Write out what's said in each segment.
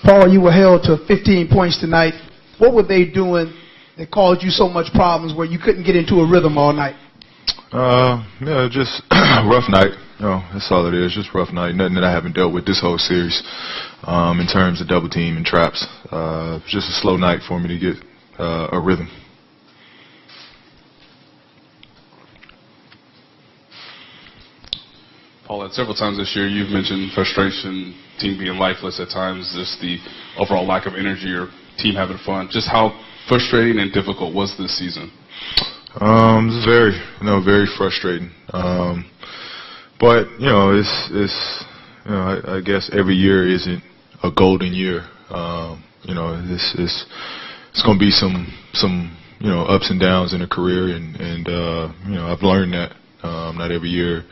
Paul, you were held to 15 points tonight. What were they doing that caused you so much problems where you couldn't get into a rhythm all night? Yeah, just rough night. That's all it is, just rough night. Nothing that I haven't dealt with this whole series in terms of double team and traps. Just a slow night for me to get a rhythm. Paul, several times this year you've mentioned frustration, team being lifeless at times, just the overall lack of energy or team having fun. Just how frustrating and difficult was this season? It was very frustrating. But it's I guess every year isn't a golden year. It's going to be some ups and downs in a career, and I've learned that not every year.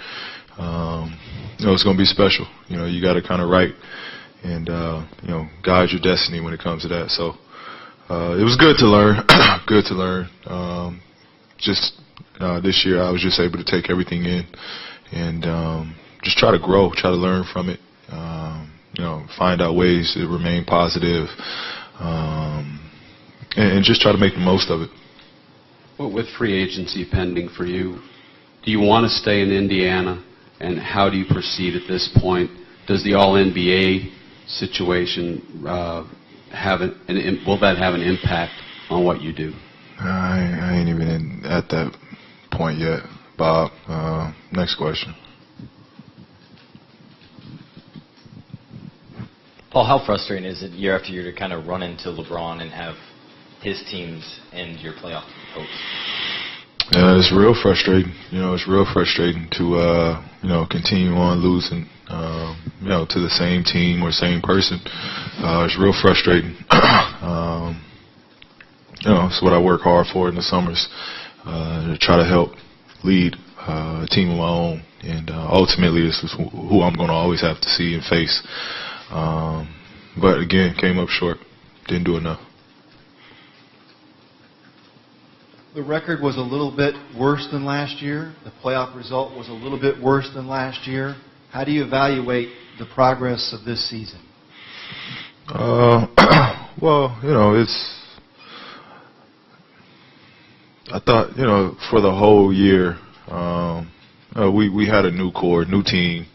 It's going to be special. You got to kind of write and guide your destiny when it comes to that. So it was good to learn. Good to learn. This year I was just able to take everything in and just try to grow, try to learn from it. Find out ways to remain positive, and just try to make the most of it. Well, with free agency pending for you, do you want to stay in Indiana, and how do you proceed at this point? Does the All-NBA situation will that have an impact on what you do? I ain't even at that point yet, Bob. Next question. Paul, how frustrating is it year after year to kind of run into LeBron and have his teams end your playoff hopes? Yeah, it's real frustrating. It's real frustrating to continue on losing, to the same team or same person. It's real frustrating. It's what I work hard for in the summers, to try to help lead a team of my own, and ultimately this is who I'm going to always have to see and face. But again, came up short, didn't do enough. The record was a little bit worse than last year. The playoff result was a little bit worse than last year. How do you evaluate the progress of this season? Well, I thought, for the whole year, we had a new core, new team.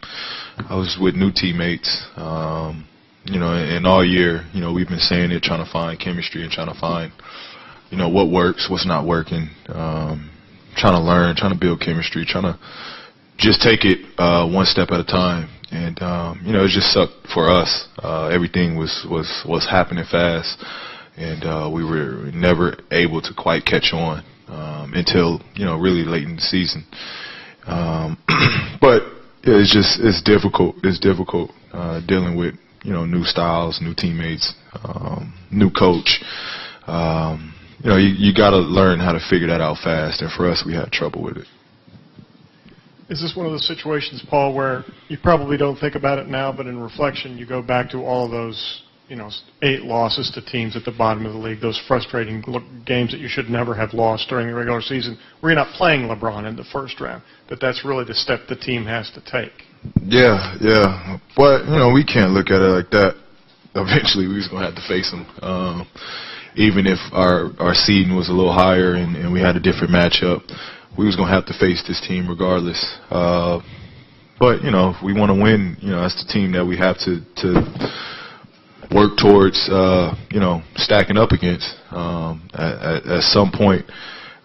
I was with new teammates, and all year, we've been saying it, trying to find chemistry and trying to find, what works, what's not working, trying to learn, trying to build chemistry, trying to just take it one step at a time. And, it just sucked for us. Everything was happening fast, and we were never able to quite catch on until, really late in the season. But it's difficult. It's difficult dealing with, new styles, new teammates, new coach. You got to learn how to figure that out fast, and for us, we had trouble with it. Is this one of those situations, Paul, where you probably don't think about it now, but in reflection, you go back to all of those, 8 losses to teams at the bottom of the league, those frustrating games that you should never have lost during the regular season, where you're not playing LeBron in the first round, that's really the step the team has to take? Yeah. But, we can't look at it like that. Eventually, we was going to have to face them. Even if our seeding was a little higher and we had a different matchup, we was going to have to face this team regardless. But, if we want to win, that's the team that we have to work towards, stacking up against. At some point,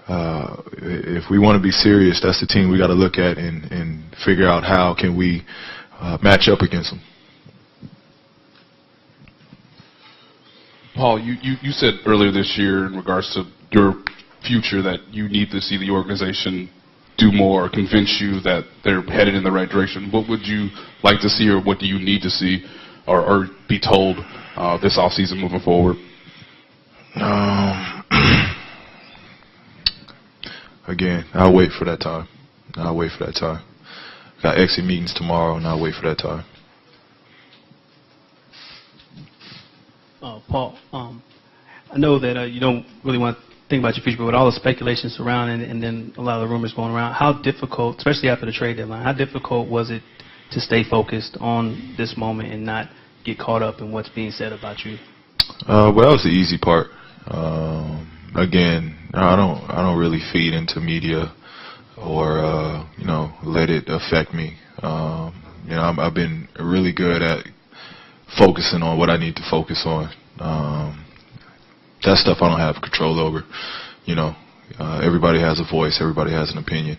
if we want to be serious, that's the team we got to look at and figure out how can we match up against them. Paul, you said earlier this year in regards to your future that you need to see the organization do more, convince you that they're headed in the right direction. What would you like to see, or what do you need to see or be told this offseason moving forward? Again, I'll wait for that time. Got exit meetings tomorrow, and I'll wait for that time. Paul, I know that you don't really want to think about your future, but with all the speculation surrounding and then a lot of the rumors going around, how difficult, especially after the trade deadline, how difficult was it to stay focused on this moment and not get caught up in what's being said about you? Well, that was the easy part. Again, I don't really feed into media or let it affect me. I've been really good at focusing on what I need to focus on. That stuff I don't have control over. Everybody has a voice, everybody has an opinion,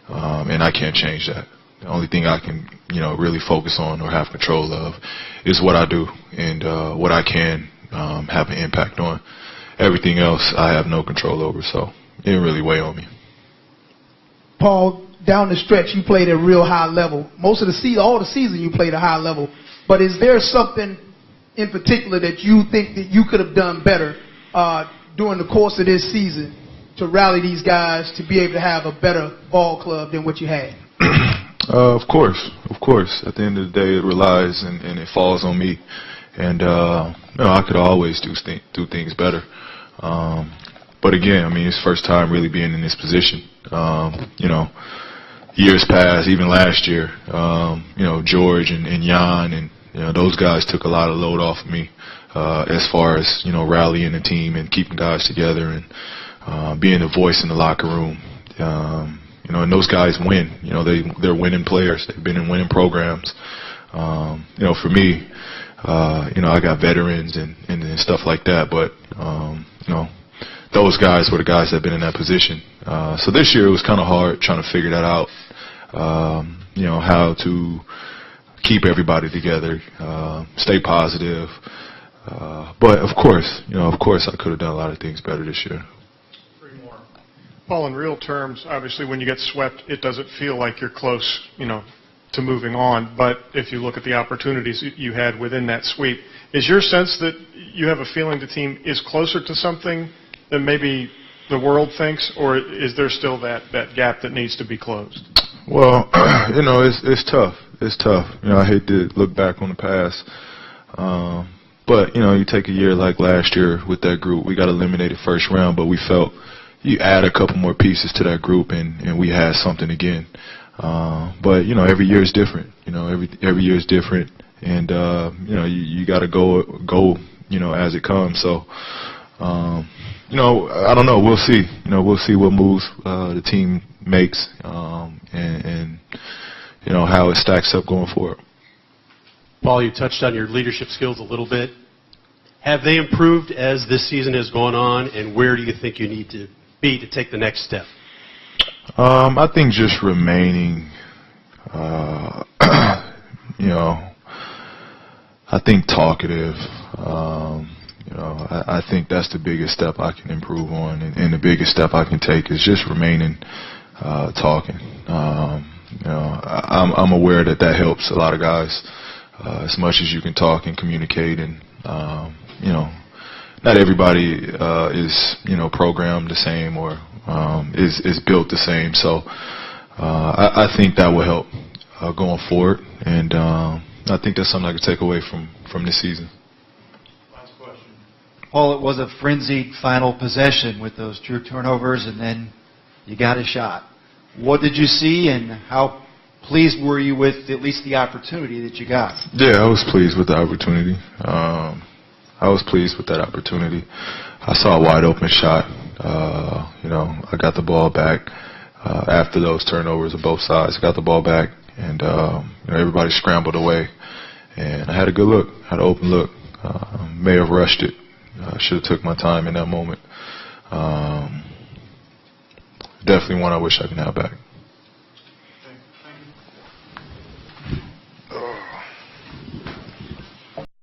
and I can't change that. The only thing I can, really focus on or have control of is what I do and what I can have an impact on. Everything else I have no control over, so it didn't really weigh on me. Paul, down the stretch, you played at a real high level. Most of the season, all the season, you played at a high level. But is there something in particular that you think that you could have done better during the course of this season to rally these guys to be able to have a better ball club than what you had? Of course. At the end of the day, it relies and it falls on me. And I could always do things better. But again, it's first time really being in this position. Years past, even last year, George and Jan and those guys took a lot of load off of me as far as rallying the team and keeping guys together and being a voice in the locker room. And those guys win. They're winning players. They've been in winning programs. For me, I got veterans and stuff like that, but those guys were the guys that have been in that position. So this year it was kind of hard trying to figure that out. How to keep everybody together, stay positive. But of course I could have done a lot of things better this year. Paul, in real terms, obviously when you get swept, it doesn't feel like you're close, to moving on. But if you look at the opportunities you had within that sweep, is your sense that you have a feeling the team is closer to something than maybe the world thinks, or is there still that gap that needs to be closed? Well, it's tough. It's tough. I hate to look back on the past. But, you take a year like last year with that group. We got eliminated first round, but we felt you add a couple more pieces to that group, and we had something again. But, every year is different. Every year is different. And, you got to go, as it comes. So, I don't know. We'll see. We'll see what moves the team makes and how it stacks up going forward. Paul, you touched on your leadership skills a little bit. Have they improved as this season has gone on, and where do you think you need to be to take the next step? I think just remaining, I think talkative. I think that's the biggest step I can improve on, and the biggest step I can take is just remaining talking. I'm aware that helps a lot of guys as much as you can talk and communicate, and not everybody is programmed the same or is built the same. So I think that will help going forward, and I think that's something I could take away from this season. Paul, it was a frenzied final possession with those 2 turnovers, and then you got a shot. What did you see, and how pleased were you with at least the opportunity that you got? Yeah, I was pleased with the opportunity. I was pleased with that opportunity. I saw a wide open shot. I got the ball back after those turnovers on both sides. I got the ball back, and everybody scrambled away. And I had a good look, had an open look. May have rushed it. Should have took my time in that moment. Definitely one I wish I could have back.